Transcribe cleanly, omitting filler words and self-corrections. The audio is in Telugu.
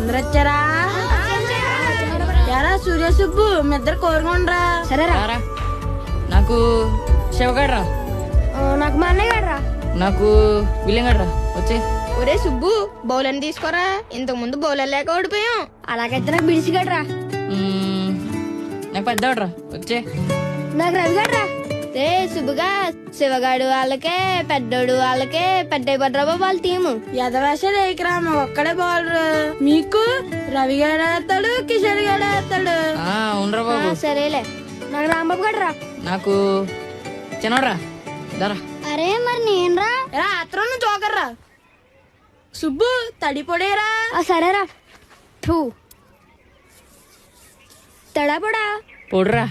వచ్చారా? యారా సూర్య సుబ్బు మీ ఇద్దరు కోరుకోండిరా. సరేరా. నాకు శివగాడ్రా. నాకు మా అన్నయ్య గాడ్రా. నాకు విలింగడ్రా. వచ్చే. ఒరే సుబ్బు బౌలని తీసుకోరా, ఇంతకు ముందు బౌలర్ లేక ఓడిపోయాం. అలాగైతే నాకు బిడిసిగడ్రా. నాకు పెద్దవాడ్రా. వచ్చే. నాకు రవిగడ్రా. రే సుబ్బుగా శివగాడు వాళ్ళకే పెద్దోడు వాళ్ళకే పెద్ద భద్రబాబు వాళ్ళ టీము. ఎదవేశాడు ఏకరా ఒక్కడే బౌలరు. మీకు రవి గారు వేస్తాడు, కిషోర్ గారు వేస్తాడు. ఉండరా బాబు. సరేలే. నాకు రాంబాబు గడ్రా. నాకు చిన్నోడ్రా. దరా. అరే మరి నేనరా. రాత్రం జోకర్రా. సుబ్బు తడి పొడేరా. సరేరా. తడా పొడా. పొడురా.